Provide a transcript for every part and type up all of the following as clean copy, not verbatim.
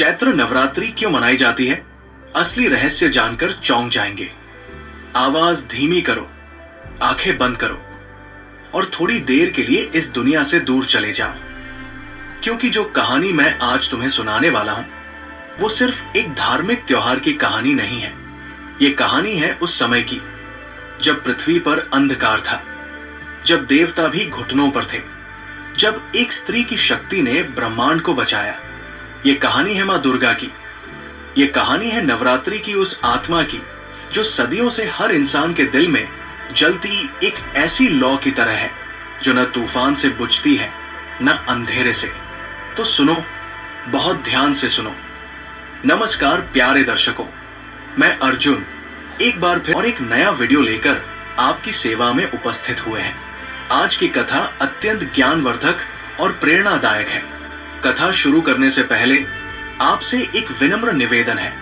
चैत्र नवरात्रि क्यों मनाई जाती है? असली रहस्य जानकर चौंक जाएंगे। आवाज धीमी करो, आंखें बंद करो और थोड़ी देर के लिए इस दुनिया से दूर चले जाओ, क्योंकि जो कहानी मैं आज तुम्हें सुनाने वाला हूं वो सिर्फ एक धार्मिक त्योहार की कहानी नहीं है। ये कहानी है उस समय की जब पृथ्वी पर अंधकार था, जब देवता भी घुटनों पर थे, जब एक स्त्री की शक्ति ने ब्रह्मांड को बचाया। ये कहानी है मां दुर्गा की। ये कहानी है नवरात्रि की उस आत्मा की जो सदियों से हर इंसान के दिल में जलती एक ऐसी लौ की तरह है जो न तूफान से बुझती है न अंधेरे से। तो सुनो, बहुत ध्यान से सुनो। नमस्कार प्यारे दर्शकों, मैं अर्जुन एक बार फिर और एक नया वीडियो लेकर आपकी सेवा में उपस्थित हुए हैं। आज की कथा अत्यंत ज्ञानवर्धक और प्रेरणादायक है। कथा शुरू करने से पहले आपसे एक विनम्र निवेदन है।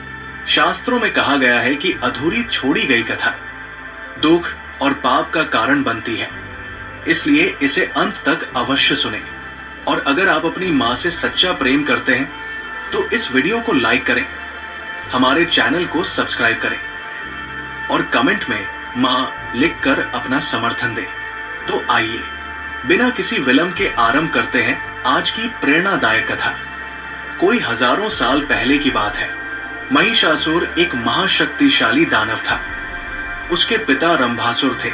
शास्त्रों में कहा गया है कि अधूरी छोड़ी गई कथा दुख और पाप का कारण बनती है, इसलिए इसे अंत तक अवश्य सुने। और अगर आप अपनी मां से सच्चा प्रेम करते हैं तो इस वीडियो को लाइक करें, हमारे चैनल को सब्सक्राइब करें और कमेंट में मां लिखकर अपना समर्थन दें। तो आइए बिना किसी विलंब के आरंभ करते हैं आज की प्रेरणादायक कथा। कोई हजारों साल पहले की बात है। महिषासुर एक महाशक्तिशाली दानव था। उसके पिता रंभासुर थे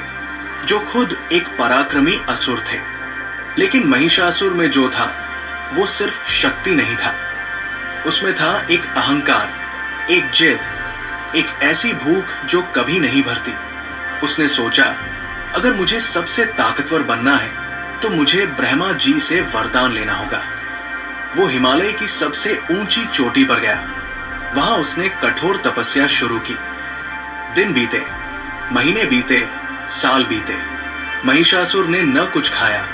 जो खुद एक पराक्रमी असुर थे। लेकिन महिषासुर में जो था वो सिर्फ शक्ति नहीं था, उसमें था एक अहंकार, एक जिद, एक ऐसी भूख जो कभी नहीं भरती। उसने सोचा, अगर मुझे सबसे ताकतवर बनना है तो मुझे ब्रह्मा जी से वरदान लेना होगा। वो हिमालय की सबसे ऊंची चोटी पर गया। वहां उसने कठोर तपस्या शुरू की। दिन बीते, महीने बीते, साल बीते। महिषासुर ने न कुछ खाया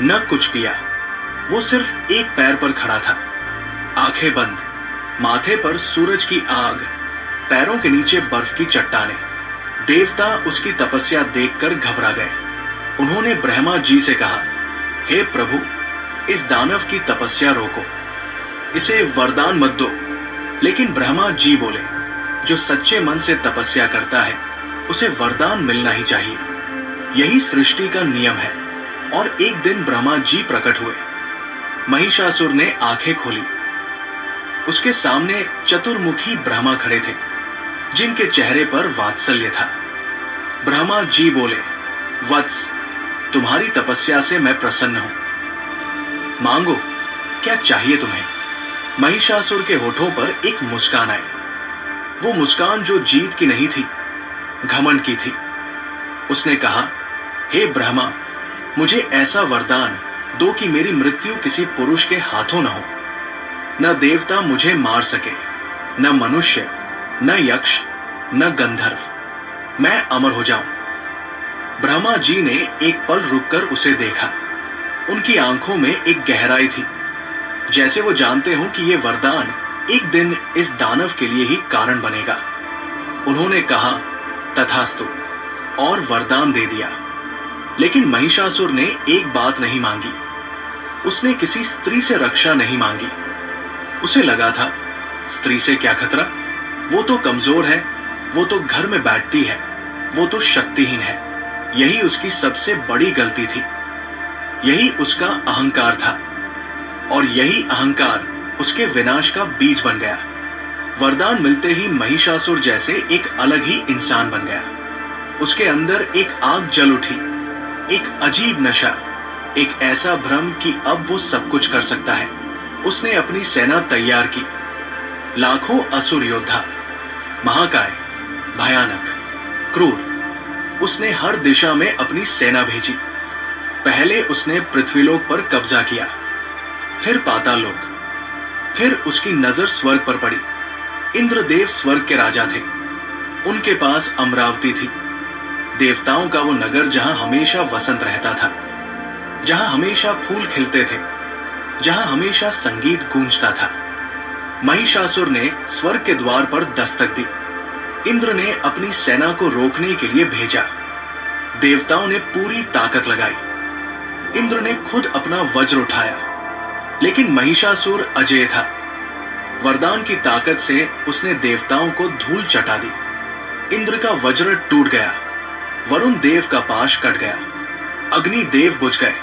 न कुछ पिया। वो सिर्फ एक पैर पर खड़ा था, आंखें बंद, माथे पर सूरज की आग, पैरों के नीचे बर्फ की चट्टानें। देवता उसकी तपस्या देखकर घबरा गए। उन्होंने ब्रह्मा जी से कहा, हे प्रभु, इस दानव की तपस्या रोको, इसे वरदान मत दो। लेकिन ब्रह्मा जी बोले, जो सच्चे मन से तपस्या करता है उसे वरदान मिलना ही चाहिए। यही सृष्टि का नियम है। और एक दिन ब्रह्मा जी प्रकट हुए। महिषासुर ने आंखें खोली। उसके सामने चतुर्मुखी ब्रह्मा खड़े थे जिनके चेहरे पर वात्सल्य था। ब्रह्मा जी बोले, वत्स, तुम्हारी तपस्या से मैं प्रसन्न हूं। मांगो, क्या चाहिए तुम्हें? महिषासुर के होठों पर एक मुस्कान आई। वो मुस्कान जो जीत की नहीं थी, घमंड की थी। उसने कहा, हे ब्रह्मा, मुझे ऐसा वरदान दो कि मेरी मृत्यु किसी पुरुष के हाथों न हो। न देवता मुझे मार सके, न मनुष्य, न यक्ष, न गंधर्व। मैं अमर हो जाऊं। ब्रह्मा जी ने एक पल रुककर उसे देखा। उनकी आंखों में एक गहराई थी, जैसे वो जानते हो कि ये वरदान एक दिन इस दानव के लिए ही कारण बनेगा। उन्होंने कहा, तथास्तु, और वरदान दे दिया। लेकिन महिषासुर ने एक बात नहीं मांगी। उसने किसी स्त्री से रक्षा नहीं मांगी। उसे लगा था, स्त्री से क्या खतरा, वो तो कमजोर है, वो तो घर में बैठती है, वो तो शक्तिहीन है। यही उसकी सबसे बड़ी गलती थी। यही उसका अहंकार था और यही अहंकार उसके विनाश का बीज बन गया। वरदान मिलते ही महिषासुर जैसे एक अलग ही इंसान बन गया। उसके अंदर एक आग जल उठी, एक अजीब नशा, एक ऐसा भ्रम कि अब वो सब कुछ कर सकता है। उसने अपनी सेना तैयार की। लाखों असुर योद्धा, महाकाय, भयानक, क्रूर। उसने हर दिशा में अपनी सेना भेजी। पहले उसने पृथ्वीलोक पर कब्जा किया, फिर पाताललोक, फिर उसकी नजर स्वर्ग पर पड़ी। इंद्रदेव स्वर्ग के राजा थे। उनके पास अमरावती थी, देवताओं का वो नगर जहां हमेशा वसंत रहता था, जहां हमेशा फूल खिलते थे, जहां हमेशा संगीत गूंजता था। महिषासुर ने स्वर्ग के द्वार पर दस्तक दी। इंद्र ने अपनी सेना को रोकने के लिए भेजा। देवताओं ने पूरी ताकत लगाई। इंद्र ने खुद अपना वज्र उठाया, लेकिन महिषासुर अजेय था। वरदान की ताकत से उसने देवताओं को धूल चटा दी। इंद्र का वज्र टूट गया, वरुण देव का पाश कट गया, अग्नि देव बुझ गए,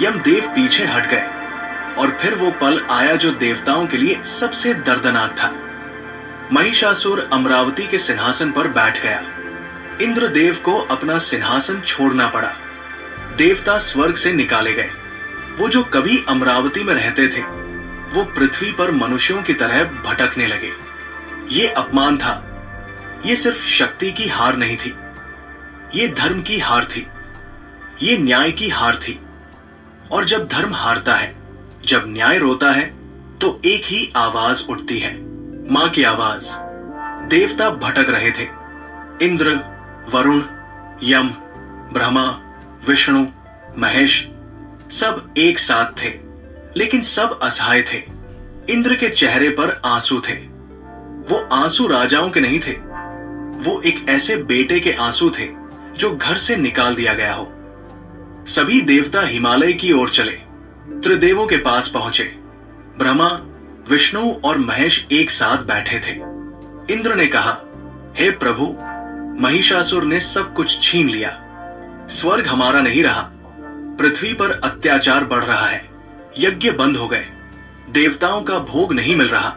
यम देव पीछे हट गए। और फिर वो पल आया जो देवताओं के लिए सबसे दर्दनाक था। महिषासुर अमरावती के सिंहासन पर बैठ गया। इंद्रदेव को अपना सिंहासन छोड़ना पड़ा। देवता स्वर्ग से निकाले गए। वो जो कभी अमरावती में रहते थे, वो पृथ्वी पर मनुष्यों की तरह भटकने लगे। ये अपमान था। ये सिर्फ शक्ति की हार नहीं थी, ये धर्म की हार थी, ये न्याय की हार थी। और जब धर्म हारता है, जब न्याय रोता है, तो एक ही आवाज उठती है, मां की आवाज। देवता भटक रहे थे। इंद्र, वरुण, यम, ब्रह्मा, विष्णु, महेश सब एक साथ थे, लेकिन सब असहाय थे। इंद्र के चेहरे पर आंसू थे। वो आंसू राजाओं के नहीं थे, वो एक ऐसे बेटे के आंसू थे जो घर से निकाल दिया गया हो। सभी देवता हिमालय की ओर चले, त्रिदेवों के पास पहुंचे। ब्रह्मा, विष्णु और महेश एक साथ बैठे थे। इंद्र ने कहा, हे प्रभु, महिषासुर ने सब कुछ छीन लिया। स्वर्ग हमारा नहीं रहा। पृथ्वी पर अत्याचार बढ़ रहा है। यज्ञ बंद हो गए। देवताओं का भोग नहीं मिल रहा।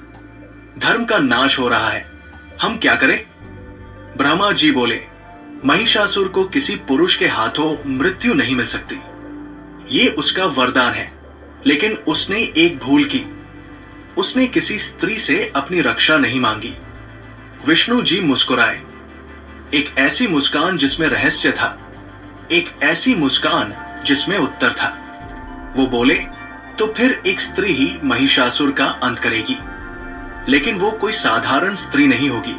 धर्म का नाश हो रहा है। हम क्या करें? ब्रह्मा जी बोले, महिषासुर को किसी पुरुष के हाथों मृत्यु नहीं मिल सकती। ये उसका वरदान है, लेकिन उसने एक भूल की। उसने किसी स्त्री से अपनी रक्षा नहीं मांगी। विष्णु जी मुस्कुराए, एक ऐसी मुस्कान जिसमें रहस्य था, एक ऐसी मुस्कान जिसमें उत्तर था। वो बोले, तो फिर एक स्त्री ही महिषासुर का अंत करेगी, लेकिन वो कोई साधारण स्त्री नहीं होगी।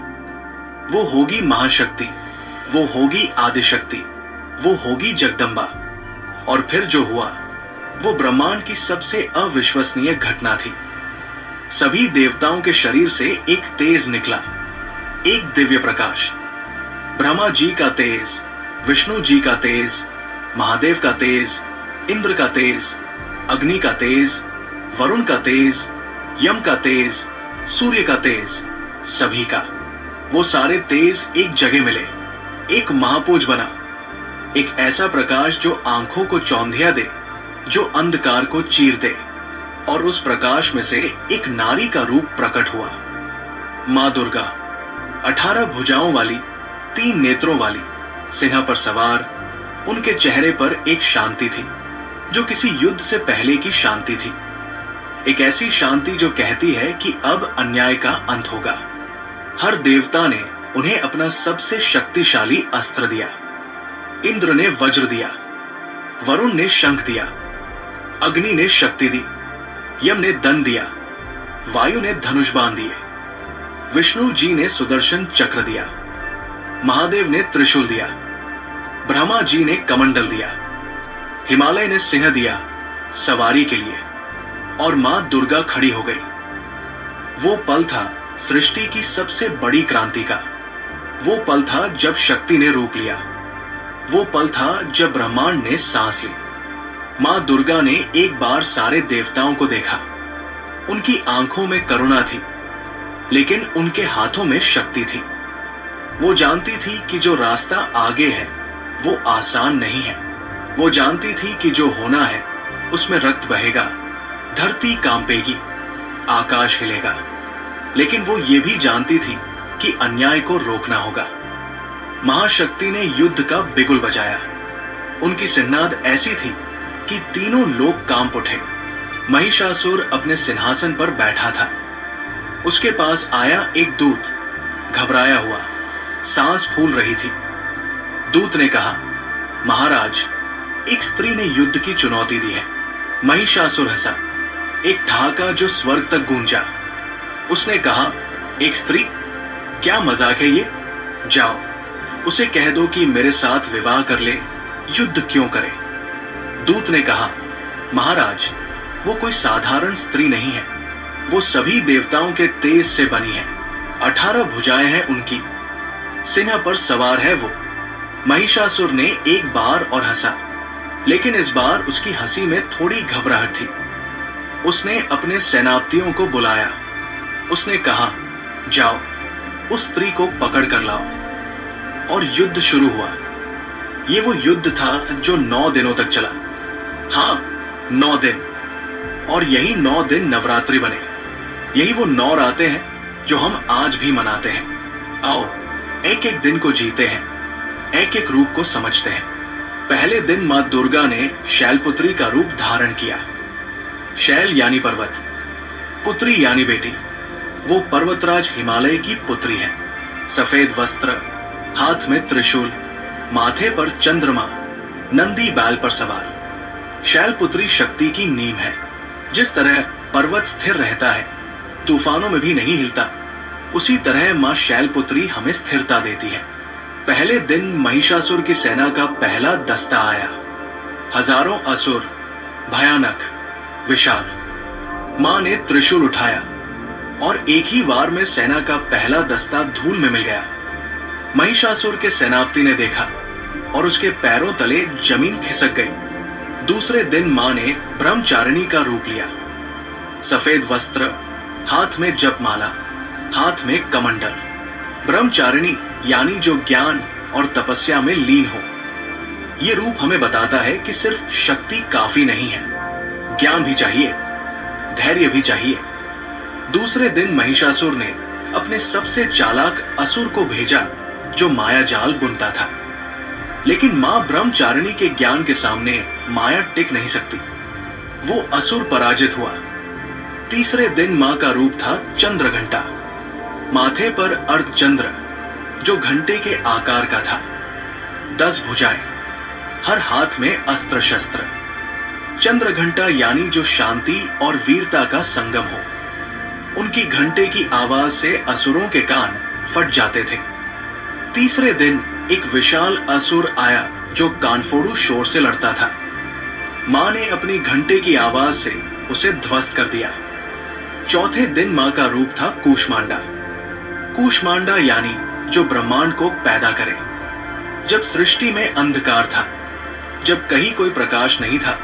वो होगी महाशक्ति, वो होगी आदिशक्ति, वो होगी जगदम्बा। और फिर जो हुआ वो ब्रह्मांड की सबसे अविश्वसनीय घटना थी। सभी देवताओं के शरीर से एक तेज निकला, एक दिव्य प्रकाश। ब्रह्मा जी का तेज, विष्णु जी का तेज, महादेव का तेज, इंद्र का तेज, अग्नि का तेज, वरुण का तेज, यम का तेज, सूर्य का तेज, सभी का। वो सारे तेज एक जगह मिले, एक महापुंज बना, एक ऐसा प्रकाश जो आंखों को चौंधिया दे, जो अंधकार को चीर दे। और उस प्रकाश में से एक नारी का रूप प्रकट हुआ, मां दुर्गा। 18 भुजाओं वाली, 3 नेत्रों वाली, सिंह पर सवार। उनके चेहरे पर एक शांति थी जो किसी युद्ध से पहले की शांति थी। एक ऐसी शांति जो कहती है कि अब अन्याय का अंत होगा। हर देवता ने उन्हें अपना सबसे शक्तिशाली अस्त्र दिया। इंद्र ने वज्र दिया, वरुण ने शंख दिया, अग्नि ने शक्ति दी, यम ने दंड दिया, वायु ने धनुष बाण दिए, विष्णु जी ने सुदर्शन चक्र दिया, महादेव ने त्रिशूल दिया, ब्रह्मा जी ने कमंडल दिया, हिमालय ने सिंह दिया सवारी के लिए, और मां दुर्गा खड़ी हो गई। वो पल था सृष्टि की सबसे बड़ी क्रांति का। वो पल था जब शक्ति ने रूप लिया। वो पल था जब ब्रह्मांड ने सांस ली। मां दुर्गा ने एक बार सारे देवताओं को देखा। उनकी आंखों में करुणा थी, लेकिन उनके हाथों में शक्ति थी। वो जानती थी कि जो रास्ता आगे है वो आसान नहीं है। वो जानती थी कि जो होना है उसमें रक्त बहेगा, धरती कांपेगी, आकाश हिलेगा। लेकिन वो ये भी जानती थी कि अन्याय को रोकना होगा। महाशक्ति ने युद्ध का बिगुल बजाया। उनकी सिन्नाद ऐसी थी कि तीनों लोग कांप उठे। महिषासुर अपने सिंहासन पर बैठा था। उसके पास आया एक दूत, घबराया हुआ, सांस फूल रही थी। दूत ने कहा, महाराज, एक स्त्री ने युद्ध की चुनौती दी है। महिषासुर हंसा, एक ठहाका जो स्वर्ग तक गूंजा। उसने कहा, एक स्त्री? क्या मजाक है ये? जाओ, उसे कह दो कि मेरे साथ विवाह कर ले, युद्ध क्यों करे। दूत ने कहा, महाराज, वो कोई साधारण स्त्री नहीं है। वो सभी देवताओं के तेज से बनी है। 18 भुजाएं हैं उनकी। सिंह पर सवार है वो। महिषासुर ने एक बार और हंसा, लेकिन इस बार उसकी हंसी में थोड़ी घबराहट थी। उसने अपने सेनापतियों को बुलाया। उसने कहा, जाओ उस स्त्री को पकड़ कर लाओ। और युद्ध शुरू हुआ। ये वो युद्ध था जो 9 दिनों तक चला। हाँ, 9 दिन। और यही 9 दिन नवरात्रि बने। यही वो 9 रातें हैं जो हम आज भी मनाते हैं। आओ एक एक दिन को जीते हैं, एक एक रूप को समझते हैं। पहले दिन मां दुर्गा ने शैलपुत्री का रूप धारण किया। शैल यानी पर्वत, पुत्री यानी बेटी। वो पर्वतराज हिमालय की पुत्री है। सफेद वस्त्र, हाथ में त्रिशूल, माथे पर चंद्रमा, नंदी बैल पर सवार। शैलपुत्री शक्ति की नींव है। जिस तरह पर्वत स्थिर रहता है, तूफानों में भी नहीं हिलता, उसी तरह मां शैलपुत्री हमें स्थिरता देती है। पहले दिन महिषासुर की सेना का पहला दस्ता आया। हजारों असुर, भयानक, विशाल। मां ने त्रिशूल उठाया और एक ही वार में सेना का पहला दस्ता धूल में मिल गया। महिषासुर के सेनापति ने देखा और उसके पैरों तले जमीन खिसक गई। दूसरे दिन मां ने ब्रह्मचारिणी का रूप लिया। सफेद वस्त्र, हाथ में जपमाला, हाथ में कमंडल। ब्रह्मचारिणी यानी जो ज्ञान और तपस्या में लीन हो। यह रूप हमें बताता है कि सिर्फ शक्ति काफी नहीं है, ज्ञान भी चाहिए, धैर्य भी चाहिए। दूसरे दिन महिषासुर ने अपने सबसे चालाक असुर को भेजा जो माया जाल बुनता था। लेकिन मां ब्रह्मचारिणी के ज्ञान के सामने माया टिक नहीं सकती। वो असुर पराजित हुआ। तीसरे दिन मां का रूप था चंद्रघंटा। माथे पर अर्धचंद्र जो घंटे के आकार का था। 10 भुजाएं, हर हाथ में अस्त्र शस्त्र। चंद्रघंटा यानी जो शांति और वीरता का संगम हो। उनकी घंटे की आवाज से असुरों के कान फट जाते थे। तीसरे दिन एक विशाल असुर आया जो कानफोड़ू शोर से लड़ता था। मां ने अपनी घंटे की आवाज से उसे ध्वस्त कर दिया। चौथे दिन मां का रूप था कूष्मांडा। कूष्मांडा यानी जो ब्रह्मांड को पैदा करे। जब सृष्टि में अंधकार था, जब कहीं कोई प्रकाश नहीं था,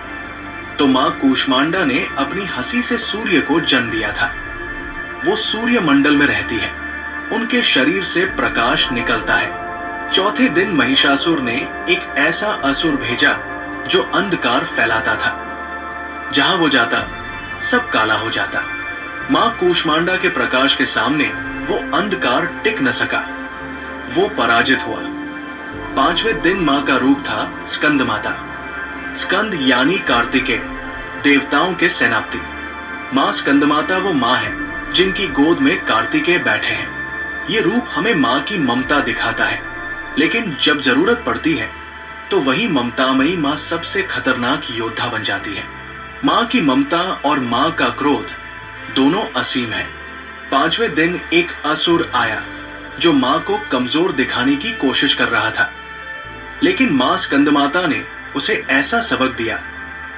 तो मां कूष्मांडा ने अपनी हंसी से सूर्य को जन्म दिया था। वो सूर्य मंडल में रहती है, उनके शरीर से प्रकाश निकलता है। चौथे दिन महिषासुर ने एक ऐसा असुर भेजा जो अंधकार फैलाता था। जहां वो जाता, सब काला हो जाता। मां कूष्मांडा के प्रकाश के सामने वो अंधकार टिक न सका। वो पराजित हुआ। पांचवें दिन मां का रूप था स्कंद माता। स्कंद यानी कार्तिकेय, देवताओं के सेनापति। मां स्कंद माता वो मां है जिनकी गोद में कार्तिकेय बैठे हैं। ये रूप हमें मां की ममता दिखाता है, लेकिन जब जरूरत पड़ती है तो वही ममतामयी मां सबसे खतरनाक योद्धा बन जाती है। मां की ममता और मां का क्रोध दोनों असीम है। पांचवें दिन एक असुर आया जो मां को कमजोर दिखाने की कोशिश कर रहा था, लेकिन मां स्कंदमाता ने उसे ऐसा सबक दिया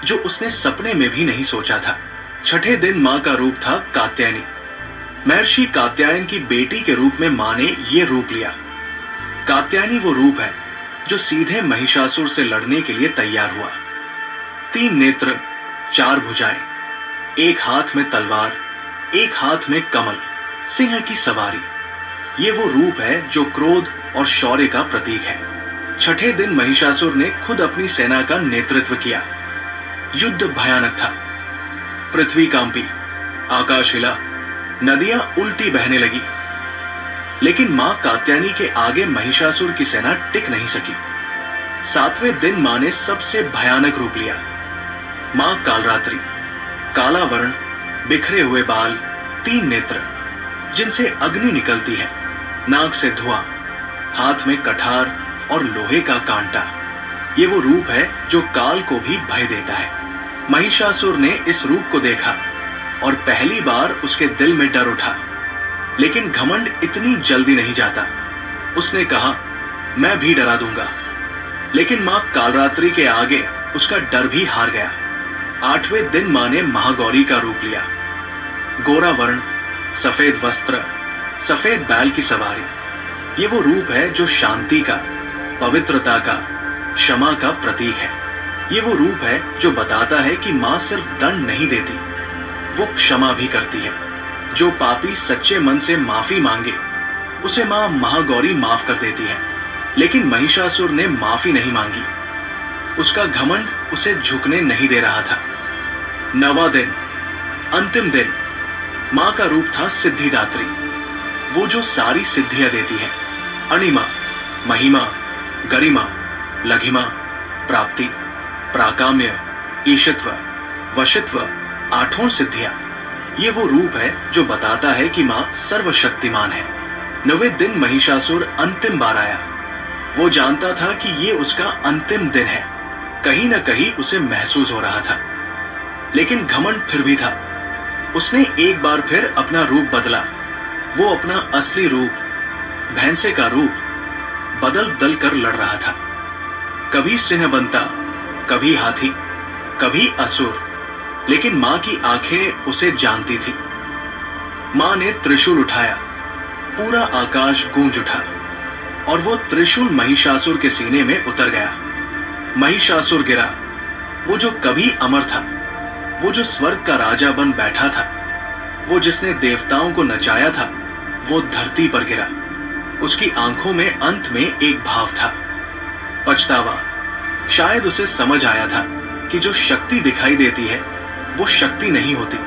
जो उसने सपने में भी नहीं सोचा था। छठे दिन मां का रूप था कात्यायनी। महर्षि कात्यायन की बेटी के रूप में मां ने यह रूप लिया। कात्यायनी वो रूप है जो सीधे महिषासुर से लड़ने के लिए तैयार हुआ। 3 नेत्र, 4 भुजाएं, एक हाथ में तलवार, एक हाथ में कमल, सिंह की सवारी। ये वो रूप है जो क्रोध और शौर्य का प्रतीक है। छठे दिन महिषासुर ने खुद अपनी सेना का नेतृत्व किया। युद्ध भयानक था। पृथ्वी कांपी, आकाश हिला, नदियां उल्टी बहने लगी। लेकिन मां कात्यायनी के आगे महिषासुर की सेना टिक नहीं सकी। 7वें दिन मां ने सबसे भयानक रूप लिया। मां कालरात्रि, काला वर्ण, बिखरे हुए बाल, 3 नेत्र जिनसे अग्नि निकलती है, नाक से धुआं, हाथ में कठार और लोहे का कांटा। ये वो रूप है जो काल को भी भय देता है। महिषासुर ने इस रूप को देखा और पहली बार उसके दिल में डर उठा, लेकिन घमंड इतनी जल्दी नहीं जाता। उसने कहा, मैं भी डरा दूंगा। लेकिन मां कालरात्रि के आगे उसका डर भी हार गया। 8वें दिन मां ने महागौरी का रूप लिया। गोरा वर्ण, सफेद वस्त्र, सफेद बैल की सवारी। ये वो रूप है जो शांति का, पवित्रता का, क्षमा का प्रतीक है। ये वो रूप है जो बताता है कि मां सिर्फ दंड नहीं देती, वो क्षमा भी करती है। जो पापी सच्चे मन से माफी मांगे उसे मां महागौरी माफ कर देती है। लेकिन महिषासुर ने माफी नहीं मांगी। उसका घमंड उसे झुकने नहीं दे रहा था। 9वां दिन, अंतिम दिन, मां का रूप था सिद्धिदात्री, वो जो सारी सिद्धियां देती है। अणिमा, महिमा, गरिमा, लघिमा, प्राप्ति, प्राकाम्य, ईशत्व, वशित्व, 8 सिद्धियां। ये वो रूप है जो बताता है कि मां सर्वशक्तिमान है। 9वें दिन महिषासुर अंतिम बार आया। वो जानता था कि ये उसका अंतिम दिन है। कहीं ना कहीं उसे महसूस हो रहा था, लेकिन घमंड फिर भी था। उसने एक बार फिर अपना रूप बदला। वो अपना असली रूप, भैंसे का रूप, बदल बदल कर लड़ रहा था। कभी सिंह बनता, कभी हाथी, कभी असुर, लेकिन मां की आंखें उसे जानती थी। मां ने त्रिशूल उठाया, पूरा आकाश गूंज उठा और वो त्रिशूल महिषासुर के सीने में उतर गया। महिषासुर गिरा, वो जो कभी अमर था, वो जो स्वर्ग का राजा बन बैठा था, वो जिसने देवताओं को नचाया था, वो धरती पर गिरा। उसकी आंखों में अंत में एक भाव था, पछतावा। शायद उसे समझ आया था कि जो शक्ति दिखाई देती है वो शक्ति नहीं होती।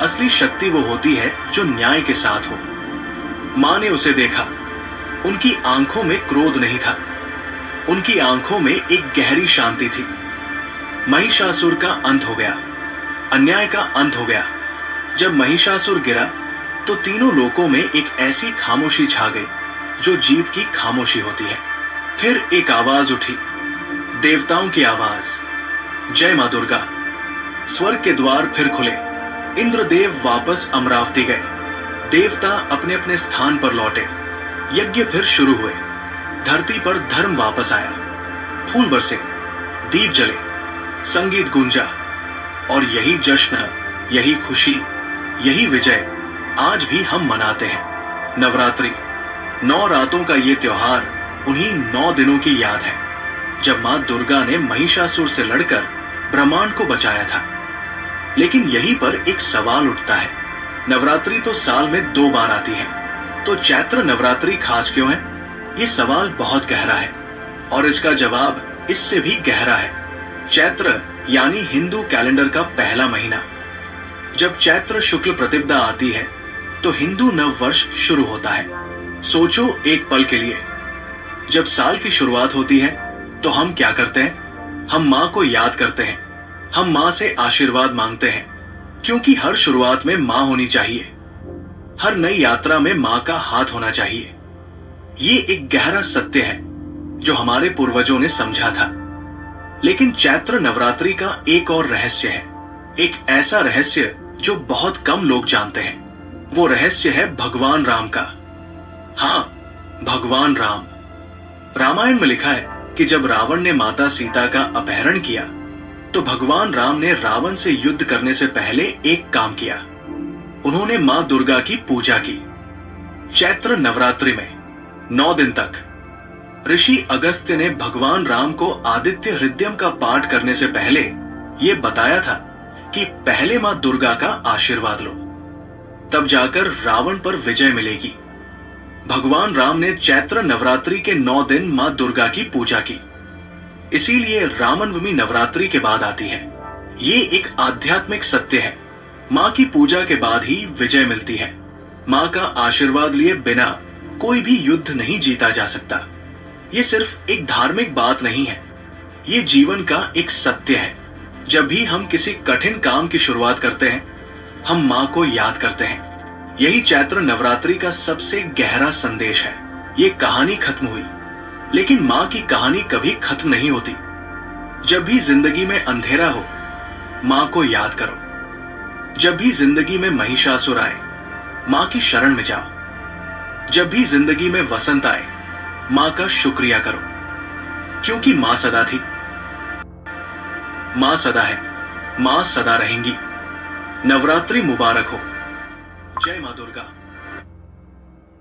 असली शक्ति वो होती है जो न्याय के साथ हो। मां ने उसे देखा। उनकी आंखों में क्रोध नहीं था, उनकी आंखों में एक गहरी शांति थी। महिषासुर का अंत हो गया, अन्याय का अंत हो गया। जब महिषासुर गिरा तो तीनों लोकों में एक ऐसी खामोशी छा गई जो जीत की खामोशी होती है। फिर एक आवाज उठी, देवताओं की आवाज, जय मां दुर्गा। स्वर्ग के द्वार फिर खुले। इंद्रदेव वापस अमरावती गए। देवता अपने अपने स्थान पर लौटे। यज्ञ फिर शुरू हुए। धरती पर धर्म वापस आया। फूल बरसे, दीप जले, संगीत गूंजा। और यही जश्न, यही खुशी, यही विजय आज भी हम मनाते हैं। नवरात्रि, 9 रातों का ये त्योहार उन्हीं 9 दिनों की याद है जब मां दुर्गा ने महिषासुर से लड़कर ब्रह्मांड को बचाया था। लेकिन यहीं पर एक सवाल उठता है, नवरात्रि तो साल में 2 बार आती है, तो चैत्र नवरात्रि खास क्यों है? ये सवाल बहुत गहरा है और इसका जवाब इससे भी गहरा है। चैत्र यानी हिंदू कैलेंडर का पहला महीना। जब चैत्र शुक्ल प्रतिपदा आती है तो हिंदू नव वर्ष शुरू होता है। सोचो एक पल के लिए, जब साल की शुरुआत होती है तो हम क्या करते हैं? हम मां को याद करते हैं, हम मां से आशीर्वाद मांगते हैं, क्योंकि हर शुरुआत में मां होनी चाहिए, हर नई यात्रा में मां का हाथ होना चाहिए। ये एक गहरा सत्य है जो हमारे पूर्वजों ने समझा था। लेकिन चैत्र नवरात्रि का एक और रहस्य है, एक ऐसा रहस्य जो बहुत कम लोग जानते हैं। वो रहस्य है भगवान राम का। हाँ, भगवान राम। रामायण में लिखा है कि जब रावण ने माता सीता का अपहरण किया तो भगवान राम ने रावण से युद्ध करने से पहले एक काम किया। उन्होंने मां दुर्गा की पूजा की। चैत्र नवरात्रि में 9 दिन तक ऋषि अगस्त्य ने भगवान राम को आदित्य हृदयम का पाठ करने से पहले यह बताया था कि पहले मां दुर्गा का आशीर्वाद लो, तब जाकर रावण पर विजय मिलेगी। भगवान राम ने चैत्र नवरात्रि के 9 दिन मां दुर्गा की पूजा की, इसीलिए रामनवमी नवरात्रि के बाद आती है। ये एक आध्यात्मिक सत्य है, मां की पूजा के बाद ही विजय मिलती है। मां का आशीर्वाद लिए बिना कोई भी युद्ध नहीं जीता जा सकता। ये सिर्फ एक धार्मिक बात नहीं है, ये जीवन का एक सत्य है। जब भी हम किसी कठिन काम की शुरुआत करते हैं, हम मां को याद करते हैं। यही चैत्र नवरात्रि का सबसे गहरा संदेश है। ये कहानी खत्म हुई, लेकिन मां की कहानी कभी खत्म नहीं होती। जब भी जिंदगी में अंधेरा हो, मां को याद करो। जब भी जिंदगी में महिषासुर आए, मां की शरण में जाओ। जब भी जिंदगी में वसंत आए, मां का शुक्रिया करो, क्योंकि मां सदा थी, मां सदा है, मां सदा रहेंगी। नवरात्रि मुबारक हो। जय मां दुर्गा।